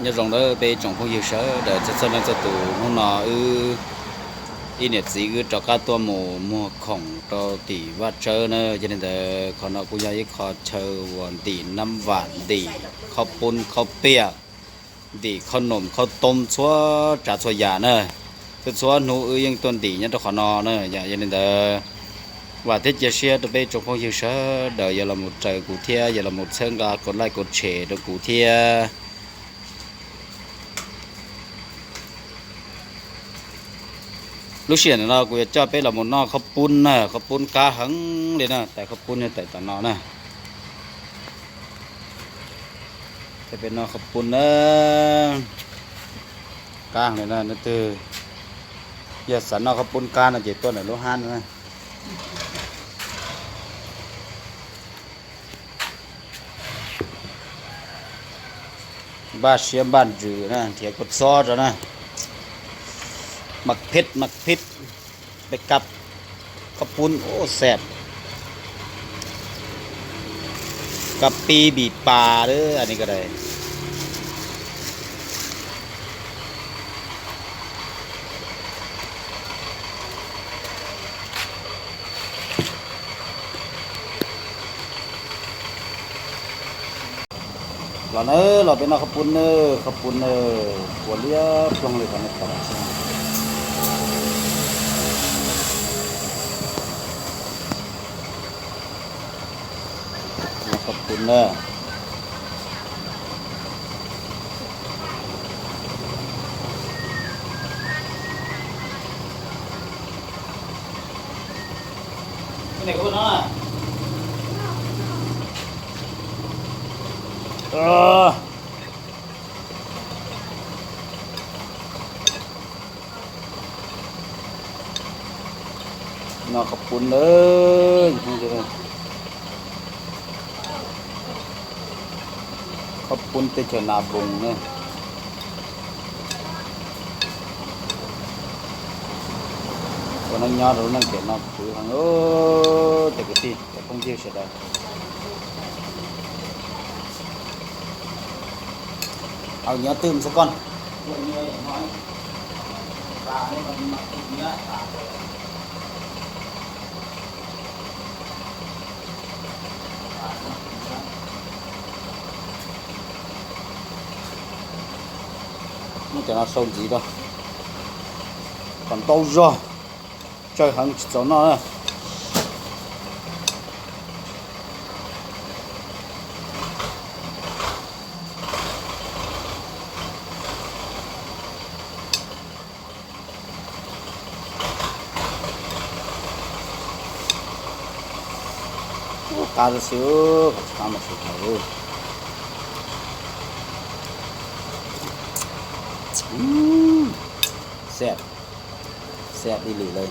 nhớ rằng đó bây trồng không nhiều sớ để cho nên cho tụ nó nọ ít nhiệt gì cứ cho cá tua mù mua khổng cho tỷ và chơi nữa cho nên là còn nó cũng như khó chơi hoàn tỷ 5 vạn tỷ khó bún khó bia tỷ khó nổm khó tôm xóa trả xóa giả nữa cái xóa nụ yên tuần tỷ nhất cho khó nọ nữa cho nên là và thiết chia sẻ từ bây trồng không nhiều sớ đợi giờ là một trời cụ thia giờ là một sơn gà còn lại cột trẻ được cụ thia lúc xưa nó cũng cho bé là một nó khắp pun cá hứng đấy nè tại khắp pun này tại tận nó nè tại bên nó khắp pun nữa cá này nè nó từ giờ sẵn nó khắp pun cá nó chỉ tuần ở lô han nữa ba xiêm bàn rử nè thì cột so rồi nè mặc phếtไปกับกระปุนโอ้แซ่บกับปีบีบปลาเด้ออันนี้ก็ได้เราเนอะเราเป็นนักขับปุนเนอะขับปุนเนอะหัวเลี้ยปลงเลยกันนะครับขอบคุณนะไปไหนกันน้องน้องขอบคุณเลยขอบคุณเตชนาบุงเนี่ยวันนั้นยอดเรานั่งเก็บนอกคือทางแต่ก็ตีแต่คงเที่ยวเสียดายเอาเนื้อตื้มสักก้อนเนื้ออย่างน้อยปลาเนี่ยมันหมักเนื้อปลาnó cho nó sâu gì đâu còn đâu rồi chơi hàng chỗ nó này cá ra xíu cá mà xíu thôiแซ่บแซ่บดีเลย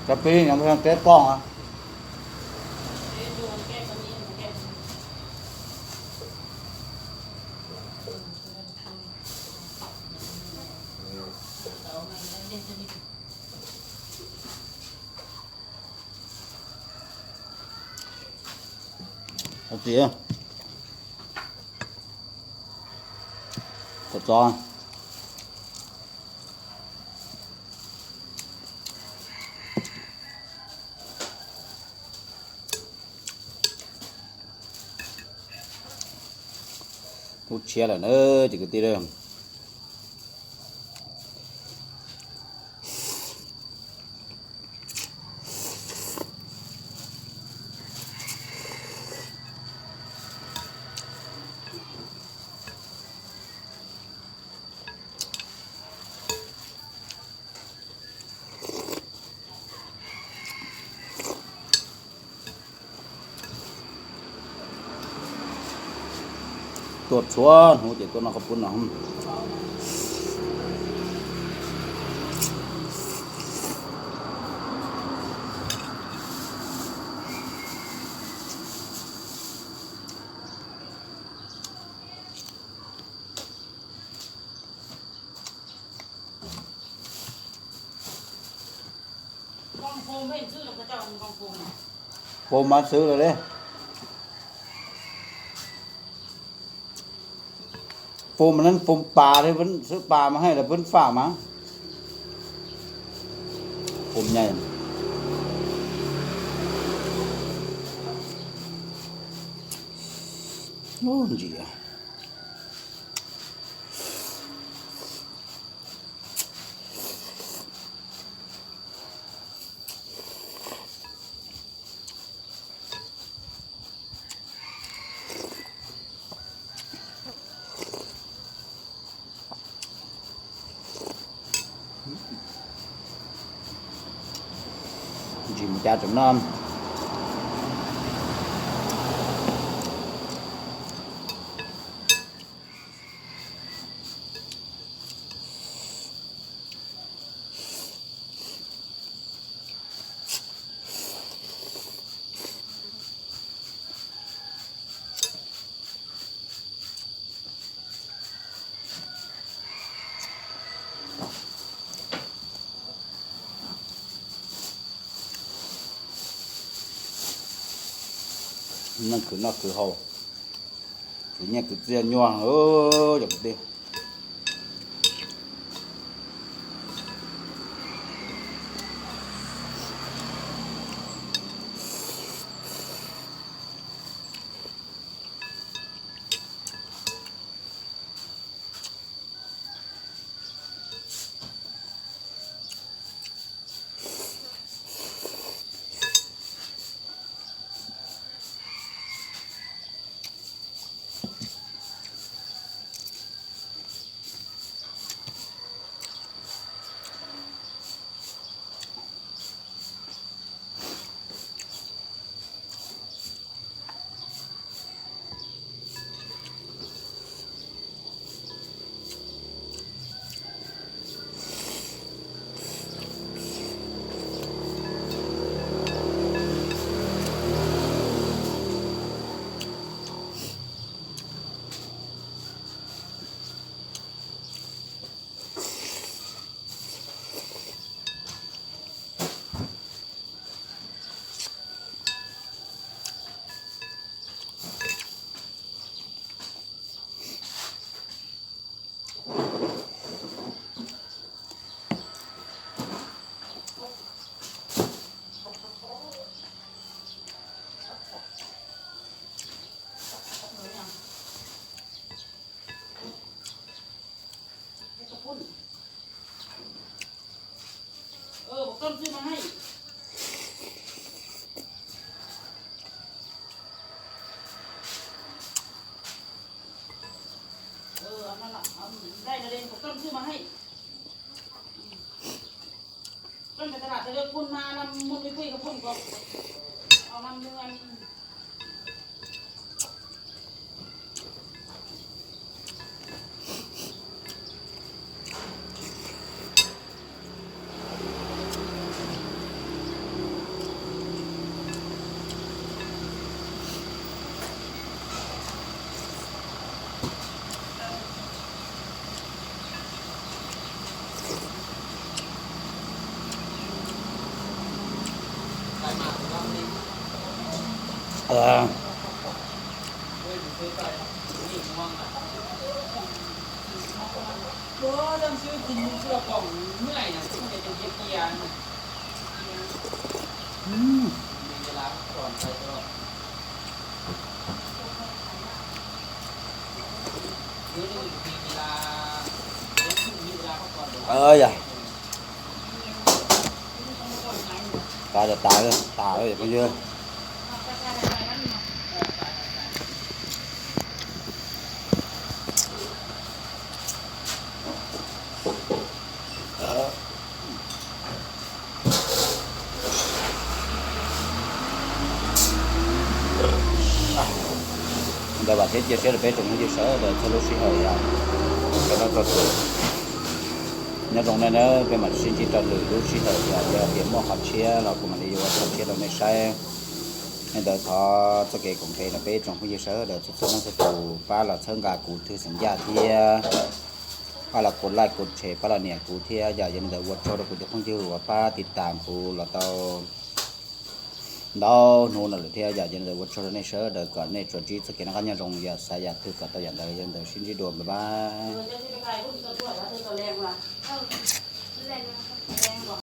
กะปิยังไม่ทันเตะกล้องอ่ะเอาเสียกดจอนพูดเชียร์เลยเนอะจิกตีเริ่มตรวจชัวร์หูเจ็บตัวน้องขอบคุณน้อง โฟมไม่เห็นชื่อหรอกพระเจ้าของโฟม ผมมาซื้อเลยเด้โฟมมันนั้นโฟมปลาเลยเพิ่นซื้อปลามาให้แล้วเพิ่นฝากมาโฟมใหญ่โอ้จีอ่ะจีมันจะจำนำนั่นคือนักคือเฮาคือเนี่ยคือเจียนยัวจังดิ บอกต้นซื้อมาให้เอามาละเอาได้แล้วเด่นบอกต้นซื้อมาให้ต้นไปตลาดจะเลือกพุ่นมานำมุนไปคุยกับพุ่นก็เอานำเงินเริ่มซื้อกินเสื้อกล่องเมื่อไหร่เนี่ยที่มันจะเป็นเกียร์มีเวลาก่อนไปก็เดี๋ยวนี้มีเวลามีเวลาพักผ่อน dạ ta là ta ơi bao nhiêu đây bà thấy chia sẻ được bé trồng chia sẻ để cho lúc sinh hơi à cái đó có sự nhà trong này nó về mặt sinh chỉ cho lười lúc sinh hơi à giờ điểm một hạt chia là của mình đi vào hạt chia là mấy sai nên đợt họ cho cái cũng thấy là bé trồng chia sẻ để cho nó sẽ tụ ba là thân gà cụ thư sinh gia thì ป้าละกดไลค์กดแชร์ป้าละเนี่ยกูเที่ยอย่ายังเดือดวัดโชว์กูจะคงชื่อว่าป้าติดตามกูแล้วเตาđó nô là theo giờ dân đời vật cho nên sớ đời còn nên chuẩn chỉ sự kiện nó rong giờ sai giờ thứ cả tao nhận đời dân đời xin đi đùa bye bye จะไปขายคนก็ช่วยว่าเธอตัวแรงว่ะ เออเล่นมา แรงกว่า